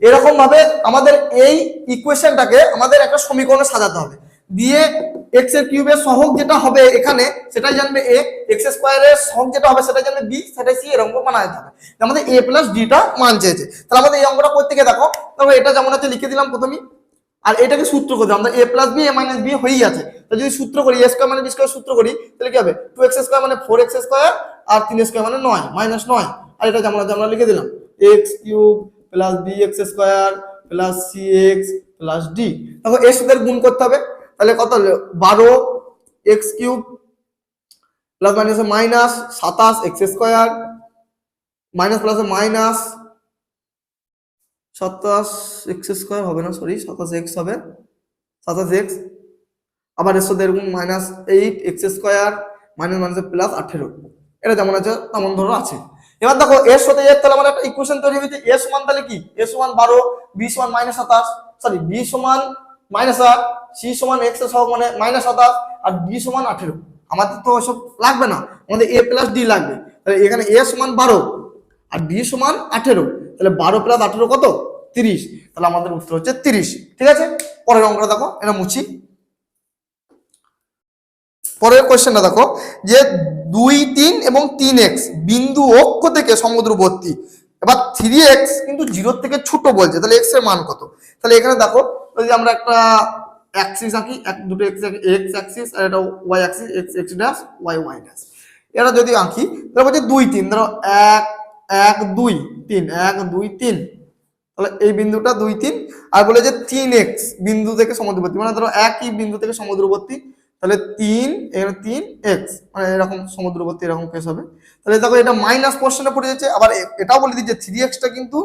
এরকম ভাবে আমাদের এই ইকুয়েশনটাকে আমাদের একটা সমীকরণে সাজাতে হবে। দিয়ে এক্স এর কিউবের সহগ যেটা হবে এখানে সেটাই জানবে এ, এক্স স্কোয়ারের সহগ যেটা হবে সেটাই জানবে বি, সেটাই সি, এরকম বানাতে হবে। আমাদের এ প্লাস ডিটা মান চেয়েছে। তাহলে আমাদের এই অঙ্কটা করতে গিয়ে দেখো, তবে এটা যেমন আছে লিখে দিলাম প্রথমেই, আর এটাকে সূত্র করতে আমরা এ plus B A minus B হয়েই আছে। তো যদি সূত্র করি এ স্কোয়ার মানে বি স্কোয়ার সূত্র করি, তাহলে কি হবে? 2x স্কোয়ার মানে 4x স্কোয়ার, আর 3 স্কোয়ার মানে 9 মাইনাস 9, আর এটা যেমন আছে আমরা লিখে দিলাম X cube plus B X square plus C X plus D. দেখো এর সাথে গুণ করতে হবে, তাহলে কত হলো? 12 x cube plus minus minus 27 x square minus plus minus 27 x square হবে না, সরি 27 এক্স হবে, 27 এক্স, আবার এর সাথে এরকম minus 8 x square minus minus plus 18, এটা যেমন আছে তেমন ধরো আছে। এবার দেখো এর সাথে এর, তাহলে আমার একটা ইকুয়েশন তৈরি হয়েছে। এ সমান তাহলে কি? এ সমান 12, বি সমান মাইনাস 27, সরি বি সমান মাইনাস 8, সি সমান এক্স এর সহগ মানে মাইনাস 27, আর ডি সমান 18। আমাদের তো ওসব লাগবে না, আমাদের এ প্লাস ডি লাগবে। তাহলে এখানে এ সমান 12 আর ডি সমান 18, তাহলে 12 প্লাস 18 কত? 30। তাহলে আমাদের উত্তর হচ্ছে 30। ঠিক আছে, পরের অঙ্কটা দেখো, এটা মুছি। পরের কোশ্চেনটা দেখো, যে 2, 3 এবং 3x বিন্দু অক্ষ থেকে সমুদ্রবর্তী। এবার 3x কিন্তু 0 থেকে ছোট বলছে, তাহলে x এর মান কত? তাহলে এখানে দেখো, যদি আমরা একটা অ্যাক্সিস আঁকি, দুটো x অ্যাক্সিস আর এটা y Axis, x dash y dash, এটা যদি আঁকি তাহলে বলছে 2, 3, ধরো 1 1 2 3 1 2 3, তাহলে এই বিন্দুটা 2 3, আর বলে যে 3x বিন্দু থেকে সমুদ্রবর্তী, মানে ধরো একই বিন্দু থেকে সমুদ্রবর্তী, তাহলে 3 এখানে 3x, মানে এরকম সমুদ্রবর্তী এরকম কেস হবে। তাহলে দেখো এটা মাইনাস কোশ্চেনে পড়ে যাচ্ছে। আবার এটাও বলে দিচ্ছে 3x টা কিন্তু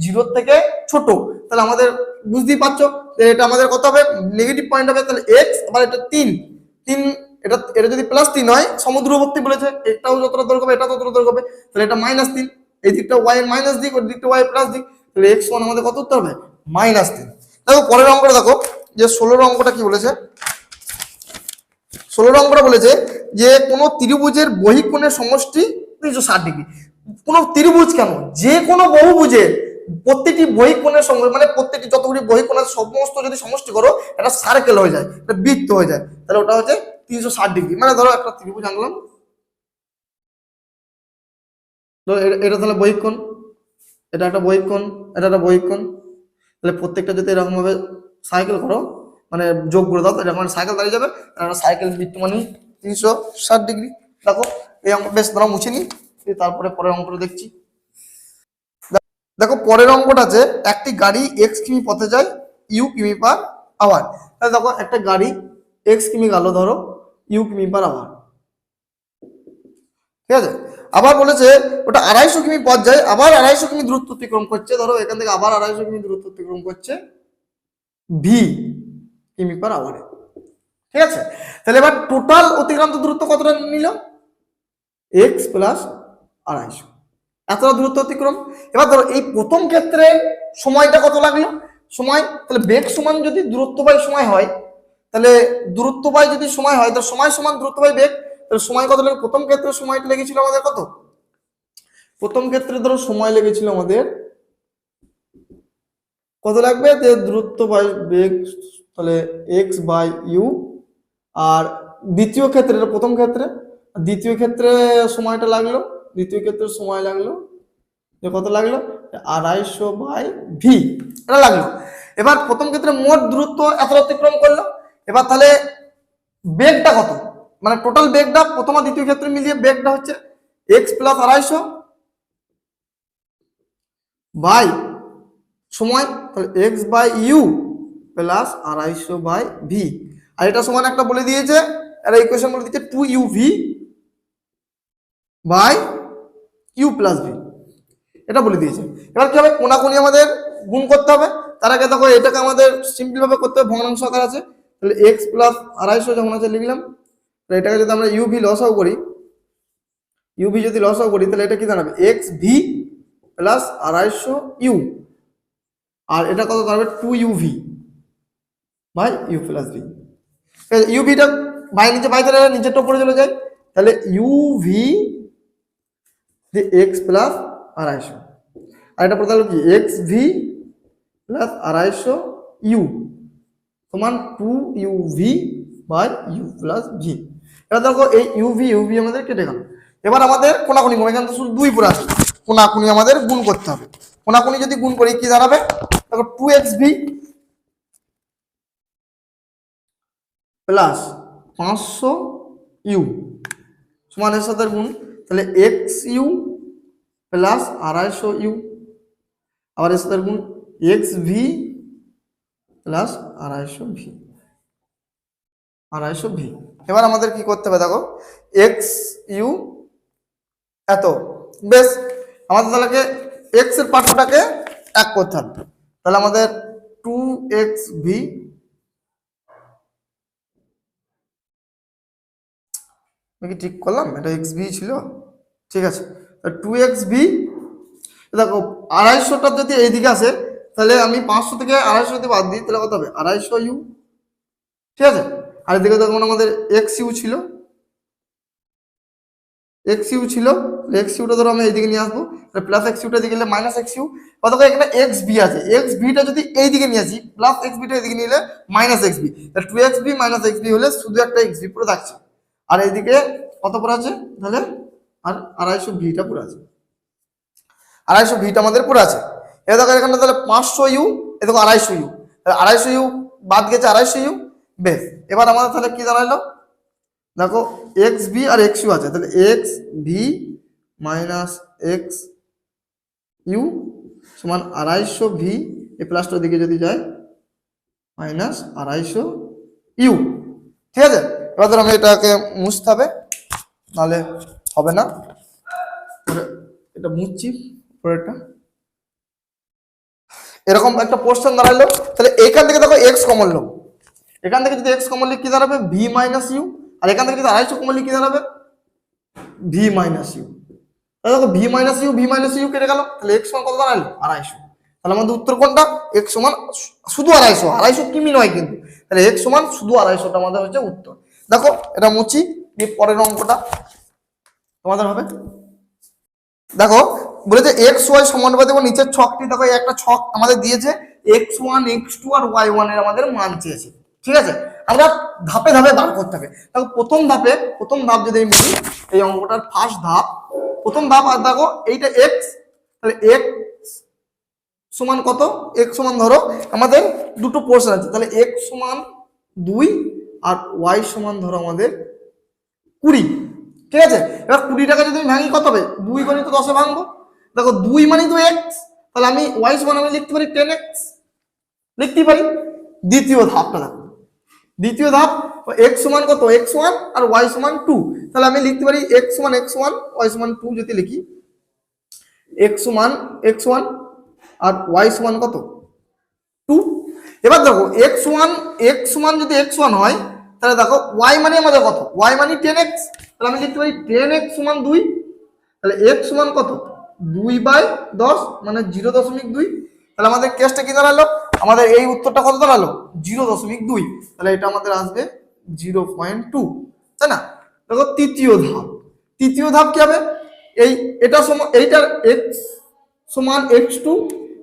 0 থেকে ছোট, তাহলে আমাদের বুঝতেই পারছো এটা আমাদের কত হবে? নেগেটিভ পয়েন্ট হবে। তাহলে x, আবার এটা 3 3, এটা যদি প্লাস 3 হয়, সমুদ্রবর্তী বলেছে, এটাও যতটা দৈর্ঘ্য হবে এটা ততটা দৈর্ঘ্য হবে, তাহলে এটা -3, এই দিকটা y এর মাইনাস দিক, ওই দিকটা y এর প্লাস দিক, তাহলে x সমান আমাদের কত উত্তর হবে? -3। দেখো পরের অঙ্কটা দেখো, যে 16 অঙ্কটা কি বলেছে। 16 অঙ্কটা বলেছে যে কোন ত্রিভুজের বহিঃকোণের সমষ্টি 360 ডিগ্রি। কোন ত্রিভুজ কেন, যে কোনো বহুভুজের প্রত্যেকটি বহিঃকোণের সঙ্গে, মানে প্রত্যেকটি যতগুলি বহিঃকোণের সমস্ত যদি সমষ্টি করো, এটা সার্কেল হয়ে যায়, এটা বৃত্ত হয়ে যায়, তাহলে ওটা হচ্ছে 360 ডিগ্রি। মানে ধরো একটা ত্রিভুজ আনলাম, এটা তাহলে বহিঃকোণ, এটা একটা বহিঃকোণ, এটা একটা বহিঃকোণ, তাহলে প্রত্যেকটা যদি এরকম ভাবে সাইকেল করো, মানে যোগ করে দাও, যখন সাইকেল দাঁড়িয়ে যাবে সাইকেল বিদ্যমানই 360 ডিগ্রি। দেখো এই অঙ্ক বেশ তোমরা মুছে নি, তারপরে পরের অঙ্কটা দেখছি। দেখো পরের অঙ্কটা আছে, একটি গাড়ি এক্স কিমি পথে যায় ইউ কিমি পার আওয়ার। তাহলে দেখো একটা গাড়ি এক্স কিমি গেল ধরো ইউ কিমি পার আওয়ার, ঠিক আছে। আবার বলেছে ওটা 250 কিমি পথ যায়, আবার 250 কিমি দূরত্ব অতিক্রম করছে, ধরো এখান থেকে আবার 250 কিমি দূরত্ব অতিক্রম করছে ভি কিমি পার আওয়ারে, ঠিক আছে। তাহলে এবার টোটাল অতিক্রান্ত দূরত্ব কতটা নিল, এক্স প্লাস 250, এতটা দূরত্ব অতিক্রম। এবার ধরো এই প্রথম ক্ষেত্রে সময়টা কত লাগলো, সময়, তাহলে বেগ সমান যদি দূরত্ব বাই সময় হয়, তাহলে দূরত্ব বাই যদি সময় হয় তাহলে সময় সমান দূরত্ব বাই বেগ, তাহলে সময় কত লাগে, প্রথম ক্ষেত্রে সময়টা লেগেছিল আমাদের কত, প্রথম ক্ষেত্রে ধরো সময় লেগেছিল আমাদের কত লাগবে, যে দূরত্ব বাই বেগ, তাহলে এক্স বাই ইউ। আর দ্বিতীয় ক্ষেত্রে, প্রথম ক্ষেত্রে, দ্বিতীয় ক্ষেত্রে সময়টা লাগলো, দ্বিতীয় ক্ষেত্রে সময় লাগলো কত লাগলো, 250 বাই ভি, এটা লাগলো। এবার প্রথম ক্ষেত্রে মোট দূরত্ব এতটা অতিক্রম করলো, এবার তাহলে বেগটা কত, মানে টোটাল বেগটা প্রথম আর দ্বিতীয় ক্ষেত্রে মিলিয়ে বেগটা হচ্ছে এক্স প্লাস 250 বাই সময়, তাহলে x by u plus 250 by v. আর এটা সমান একটা বলে দিয়েছে, এটা ইকুয়েশন বলে দিয়েছে 2uv by u plus V, এটা বলে দিয়েছে। এবার কি হবে, কোনাকুনি আমাদের গুণ করতে হবে, তার আগে দেখো এটাকে আমাদের সিম্পল ভাবে করতে হবে, ভগ্নাংশ আকার আছে, তাহলে এক্স প্লাস 250 যখন আছে লিখলাম, তাহলে এটাকে যদি আমরা ইউভি লসাও করি, ইউভি যদি লসাও করি তাহলে এটা কি দাঁড়াবে, এক্স ভি প্লাস 250 ইউ, আর এটা কত দাঁড়াবে 2uv by u plus v. ইউভিটা বাই নিচে বাই তাহলে নিচেরটা উপরে চলে যায়, তাহলে ইউভি এক্স প্লাস 250, আর এটা পড়তে হলো কি এক্স ভি প্লাস 250 ইউ সমান 2uv by u plus V. এবার দেখো এই ইউভি আমাদের কেটে গেল। এবার আমাদের কোনাকুনি গুণ, এখানে তো শুধু 2 পুরো আছে, কোনাকুনি আমাদের গুণ করতে হবে। কোনাকুনি যদি গুণ করি কি দাঁড়াবে, দেখো 2xv প্লাস 500 ইউ সমান এর সাথে গুণ, তাহলে এক্স ইউ প্লাস 250 ইউ, আবার এর সাথে গুণ x v plus 250 V, 250 V. এবার আমাদের কি করতে হবে, দেখো এক্স ইউ এত, বেশ আমাদের তাহলে এক্স এর পার্টটাকে এক করতে হবে, তাহলে আমাদের 2xv কি ঠিক করলাম, এটা xv ছিল, ঠিক আছে। 2xv, দেখো 250টা যদি এইদিকে আসে তাহলে আমি 500 থেকে 250 যদি বাদ দিই তাহলে কত হবে 250 ইউ, ঠিক আছে। আর এদিকে দেখুন আমাদের এক্স ইউ ছিল, এক্স ইউ ছিল, এক্স ইউটা ধরো আমি এইদিকে নিয়ে আসবো, প্লাস এক্স ইউটা দিকে গেলে মাইনাস এক্স ইউ, অথবা এখানে এক্স ভি আছে, এক্স ভিটা যদি এইদিকে নিয়ে আসি প্লাস এক্স ভিটা এদিকে নিলে মাইনাস এক্স ভি, তাহলে 2xv মাইনাস এক্স ভি হলে শুধু একটা এক্স ভি পুরো থাকছে, আর এইদিকে কত পড়ে আছে তাহলে, আর 250 ভিটা পুরো আছে, 250 ভিটা আমাদের পুরো আছে। এবার দেখো এখানে তাহলে 500 ইউ, এ দেখো 250 ইউ, তাহলে 250 ইউ বাদ গেছে 250 ইউ, বেশ। এবার আমাদের তাহলে কি দাঁড়ালো, দেখো এক্স ভি আর এক্স ইউ আছে, তাহলে X V minus X U সমান 250 ভি, এই প্লাসটার দিকে যদি যায় মাইনাস 250 ইউ, ঠিক আছে। এবার ধর আমি এটাকে মুছতে হবে, নাহলে হবে না, এটা মুছছি পরেরটা, এরকম একটা পোর্শন দাঁড়ালো। তাহলে এখান থেকে দেখো এক্স কমন লো, এখান থেকে যদি এক্স কমন লিখে কি দাঁড়াবে ভি মাইনাস ইউ, আর এখান থেকে যদি 250 কমন লিখে কি দাঁড়াবে ভি মাইনাস ইউ। তাহলে দেখো ভি মাইনাস ইউ কেটে গেল, তাহলে এক্স সমান কত দাঁড়ালো 250, তাহলে আমাদের উত্তর কোনটা, এক্স সমান শুধু 250 কিমি নয় কিন্তু, তাহলে এক্স সমান শুধু 250টা আমাদের হচ্ছে উত্তর। দেখো এটা মুছি, দিয়ে পরের অঙ্কটা তোমাদের হবে। দেখো বলেছে এক্স ওয়াই সমানুপাতিক এবং নিচের ছকটি, দেখো একটা ছক আমাদের দিয়েছে x1 x2 আর y1 এর আমাদের মান চেয়েছে, ঠিক আছে। আমরা ধাপে ধাপে বার করতে হবে। দেখো প্রথম ধাপ যদি আমি বলি, এই অঙ্কটার ফার্স্ট ধাপ, প্রথম ধাপ, আর দেখো এইটা x, তাহলে x সমান কত, x সমান ধরো আমাদের দুটো পোর্শন আছে, তাহলে x সমান 2 আর y সমান ধরো আমাদের 20। ঠিক আছে, এবার 20টাকে যদি আমি ভাঙি কত হবে, 2 গণিত 10 এ ভাঙবো। দেখো 2 মানে তো x, তাহলে আমি y সমান আমি লিখতে পারি 10x, লিখতে পারি। দ্বিতীয় ধাপটা দেখো, দ্বিতীয় ধাপ x সমান কত, x1 আর y সমান 2, তাহলে আমি লিখতে পারি x সমান x1 y সমান 2 যদি লিখি, x সমান x1 আর y সমান কত 2। এবার দেখো x সমান যদি x1 হয়, তাহলে দেখো y মানে আমাদের কত, y মানে 10x, তাহলে আমি লিখতে পারি 10x সমান 2, তাহলে x সমান কত 2/10 মানে 0.2। তাহলে আমাদের কেসটা কি দাঁড়ালো, আমাদের এই উত্তরটা কত দাঁড়ালো 0.2, তাহলে এটা আমাদের আসবে 0.2, তাই না। দেখো তৃতীয় ধাপ, তৃতীয় ধাপ কি হবে, এটা সমান এইটার x সমান x2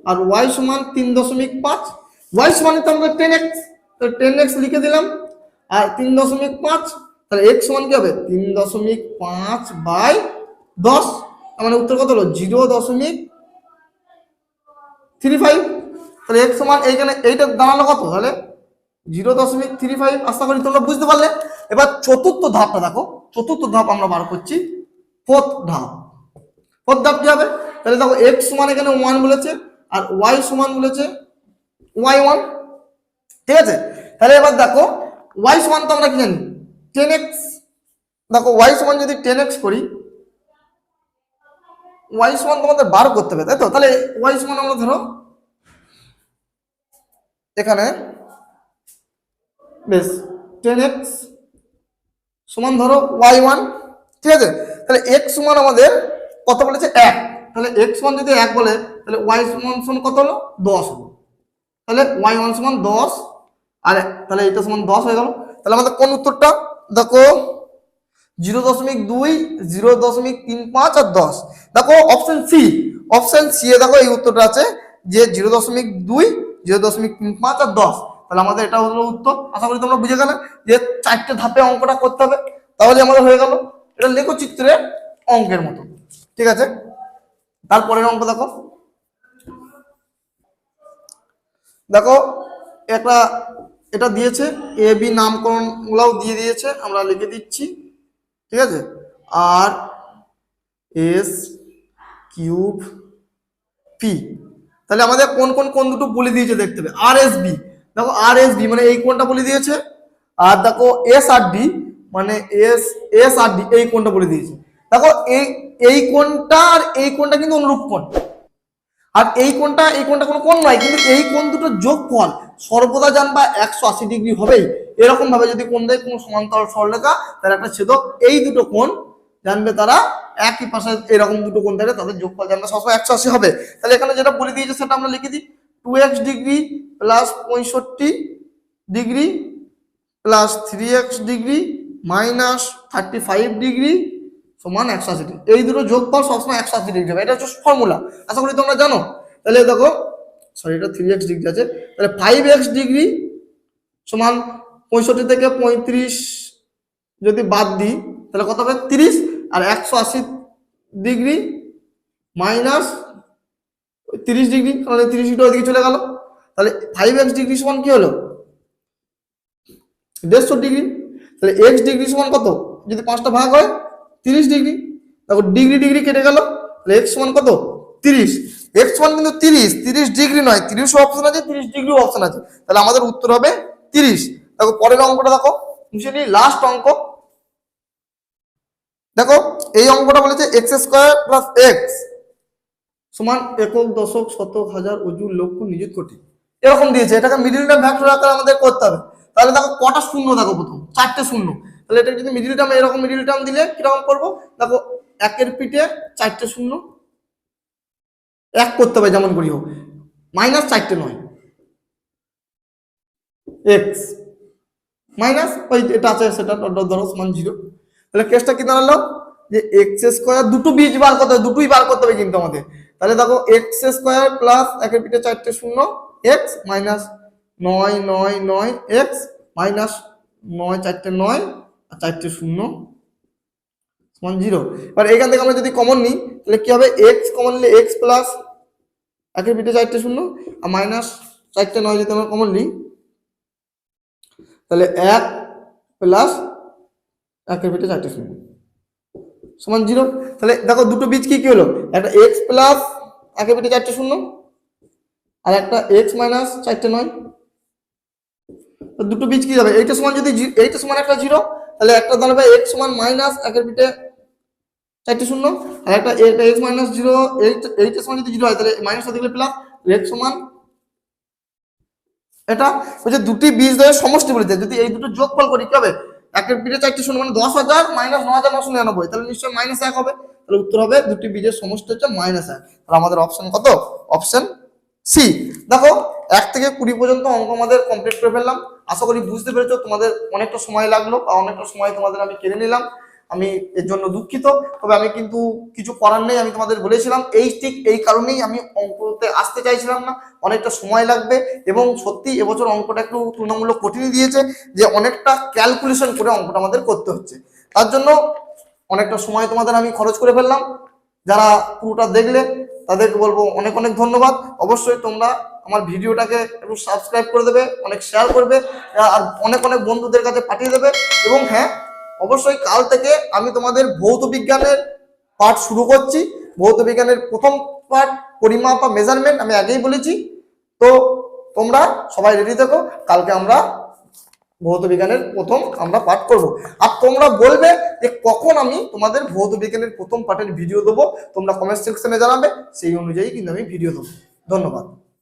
আর y সমান 3.5, y সমান তো আমাদের 10x, তো 10x লিখে দিলাম আর 3.5, তাহলে x সমান কি হবে 3.5/10, মানে উত্তর কত হলো 0.35। তাহলে x সমান এইখানে এইটা দাঁড়ালো কত, তাহলে 0.35। আশা করি তোমরা বুঝতে পারলে। এবার চতুর্থ ধাপটা দেখো, চতুর্থ ধাপ আমরা বার করছি, ফোর্থ ধাপ। ফোর্থ ধাপ কি হবে, তাহলে দেখো x সমান এখানে 1 বলেছে আর y সমান বলেছে y1। ঠিক আছে, তাহলে এবার দেখো y সমান তো আমরা কি জানি 10x, দেখো y সমান যদি 10x করি, y সমান তোমাদের বার করতে হবে, তাই তো। তাহলে y সমান আমরা ধরো এখানে বেশ 10x সমান ধরো y1। ঠিক আছে, তাহলে x সমান আমাদের কত বলেছে 1, তাহলে x সমান যদি 1 বলে, তাহলে y সমান কত হলো 10 হলো, তাহলে y1 সমান 10, আর তাহলে এটা সমান 10 হয়ে গেল। তাহলে আমাদের কোন উত্তরটা দেখো 0.2, 0.35 আর 10। দেখো অপশন সি, অপশন সি এ দেখো এই উত্তরটা আছে যে 0.2, 0.35 আর 10। তাহলে আমাদের এটা হলো উত্তর। আশা করি তোমরা বুঝে গেলে যে 4টে ধাপে অঙ্কটা করতে হবে, তাহলে আমাদের হয়ে গেল। এটা লেখো চিত্রে অঙ্কের মতো। ঠিক আছে, তারপরের অঙ্ক দেখো, দেখো একটা এটা দিয়েছে, এ বি নামকরণ গুলাও দিয়ে দিয়েছে, আমরা লিখে দিচ্ছি। ঠিক আছে, আর এস কিউব পি, তাহলে আমাদের কোন কোন কোন দুটো বলে দিয়েছে দেখতে হবে। আর এস বি, দেখো আর এস বি মানে এই কোনটা বলে দিয়েছে, আর দেখো এস আর ডি মানে এস আর ডি এই কোনটা বলে দিয়েছে। দেখো এই কোনটা আর এই কোনটা কিন্তু অনুরূপ কোণ, আর এই কোনটা কোনো কোণ নয়, কিন্তু এই কোণ দুটো যোগফল সর্বদা জানবা 180 ডিগ্রি হবেই। এরকম ভাবে যদি কোণ দেয় কোনো সমান্তরাল সরলরেখা, তার একটা ছেদক, এই দুটো কোণ জানবে তারা একই পাশে, এরকম দুটো কোণ থাকে তাদের যোগফল জানবে সবসময় 180 হবে। তাহলে এখানে যেটা বলে দিয়েছে সেটা আমরা লিখে দিই, 2x degree plus 65 degree plus 3x degree minus 35 degree সমান 180 ডিগ্রি। এই দুটো যোগফল সবসময় 180 ডিগ্রি হবে, এটা হচ্ছে ফর্মুলা, আশা করি তোমরা জানো। তাহলে দেখো সরি এটা 3x ডিগ্রি আছে, তাহলে 5x ডিগ্রি সমান 65 থেকে 35 যদি বাদ দিই তাহলে কত হবে 30, আর 180 ডিগ্রি মাইনাস 30 ডিগ্রি, তাহলে 30 ডিগ্রি ওইদিকে চলে গেল। তাহলে 5x ডিগ্রি সমান কি হলো 150 ডিগ্রি। তাহলে x ডিগ্রি সমান কত, যদি 5টা ভাগ হয় 30 ডিগ্রি, দেখো ডিগ্রি ডিগ্রি কেটে গেল, তাহলে x সমান কত 30, x সমান কিন্তু 30 ডিগ্রি নয়, 30 অপশন আছে, 30 ডিগ্রি অপশন আছে, তাহলে আমাদের উত্তর হবে 30। দেখো পরের অঙ্কটা দেখো, নিচে লাস্ট অঙ্ক দেখো, এই অঙ্কটা বলেছে x² + x সমান একক, দশক, শতক, হাজার, অযুর, লক্ষ, নিযুত, কোটি এরকম দিয়েছে। এটাকে মিডল টার্ম ভেক্টর আকারে আমাদের করতে হবে। তাহলে দেখো কটা শূন্য, দেখো প্রথম 4টে শূন্য, তাহলে এটা যদি মিডল টার্ম এরকম মিডল টার্ম দিলে কিরকম করবো, দেখো একের পিঠে 4টে শূন্য এক করতে হবে যেমন করি হোক, মাইনাস 4টে নয় x মাইনাস ওই এটা আছে সেটা ধরো সমান 0। তাহলে কেসটা কি দাঁড়ালো যে x² দুটো বীজ বার করতে হবে, দুটোই বার করতে হবে কিন্তু আমাদের। তাহলে দেখো x² প্লাস একের পিঠে 4টে শূন্য x মাইনাস 9 9 9 x মাইনাস 9 4টে 9 আর 4টে শূন্য সমান 0। এবার এখান থেকে আমরা যদি কমন নিই তাহলে কি হবে, x কমন নিলে x প্লাস একের পিঠে 4টে শূন্য আর মাইনাস 4টে 9 যদি আমরা কমন নিই তাহলে 1 প্লাস একের পিঠে 4টে শূন্য সমান 0। তাহলে দেখো দুটো বীজ কি কি হলো, একটা x প্লাস একের পিঠে 4টে শূন্য আর একটা x মাইনাস 4টে 9। দুটো বীজ কি যাবে, এইটা সমান যদি এইটা সমান একটা 0 তাহলে একটা দাঁড়াবে x সমান মাইনাস একের পিঠে 4টে শূন্য আর একটা x মাইনাস 0 এইটা সমান যদি 0 হয় তাহলে মাইনাসটা দেখলে প্লাস x সমান এটা হচ্ছে দুটি বীজ দ্বয়ের সমষ্টি বলেছে। যদি এই দুটো যোগফল করি কি হবে, একের পিঠে 4টে শূন্য মানে 10,000 মাইনাস 9,999 তাহলে নিশ্চয়ই মাইনাস 1 হবে। তাহলে উত্তর হবে দুটি বীজের সমষ্টি হচ্ছে -1। তাহলে আমাদের অপশন কত, অপশন সি। দেখো 1 থেকে 20 পর্যন্ত অঙ্ক আমাদের কমপ্লিট করে ফেললাম। আশা করি বুঝতে পেরেছো, তোমাদের অনেকটা সময় লাগলো বা অনেকটা সময় তোমাদের আমি কেড়ে নিলাম, আমি এর জন্য দুঃখিত। তবে আমি কিন্তু কিছু করার নেই, আমি তোমাদের বলেছিলাম ঠিক এই কারণেই আমি অঙ্কতে আসতে চাইছিলাম না, অনেকটা সময় লাগবে এবং সত্যি এবছর অঙ্কটা একটু তুলনামূলক কঠিনই দিয়েছে, যে অনেকটা ক্যালকুলেশন করে অঙ্কটা আমাদের করতে হচ্ছে, তার জন্য অনেকটা সময় তোমাদের আমি খরচ করে ফেললাম। যারা পুরোটা দেখলে তাদেরকে বলবো অনেক অনেক ধন্যবাদ। অবশ্যই তোমরা আমার ভিডিওটাকে একটু সাবস্ক্রাইব করে দেবে, অনেক শেয়ার করবে আর অনেক অনেক বন্ধুদের কাছে পাঠিয়ে দেবে। এবং হ্যাঁ, অবশ্যই কাল থেকে আমি তোমাদের ভৌত বিজ্ঞানের পাঠ শুরু করছি। ভৌত বিজ্ঞানের প্রথম পাঠ পরিমাপ বা মেজারমেন্ট আমি আগেই বলেছি। তো তোমরা সবাই রেডি থেকো, কালকে আমরা ভৌত বিজ্ঞানের প্রথম আমরা পাঠ করব। আর তোমরা বলবে যে কখন আমি তোমাদের ভৌত বিজ্ঞানের প্রথম পাঠের ভিডিও দেবো, তোমরা কমেন্ট সেকশনে জানাবে, সেই অনুযায়ী কিন্তু আমি ভিডিও দেবো। ধন্যবাদ।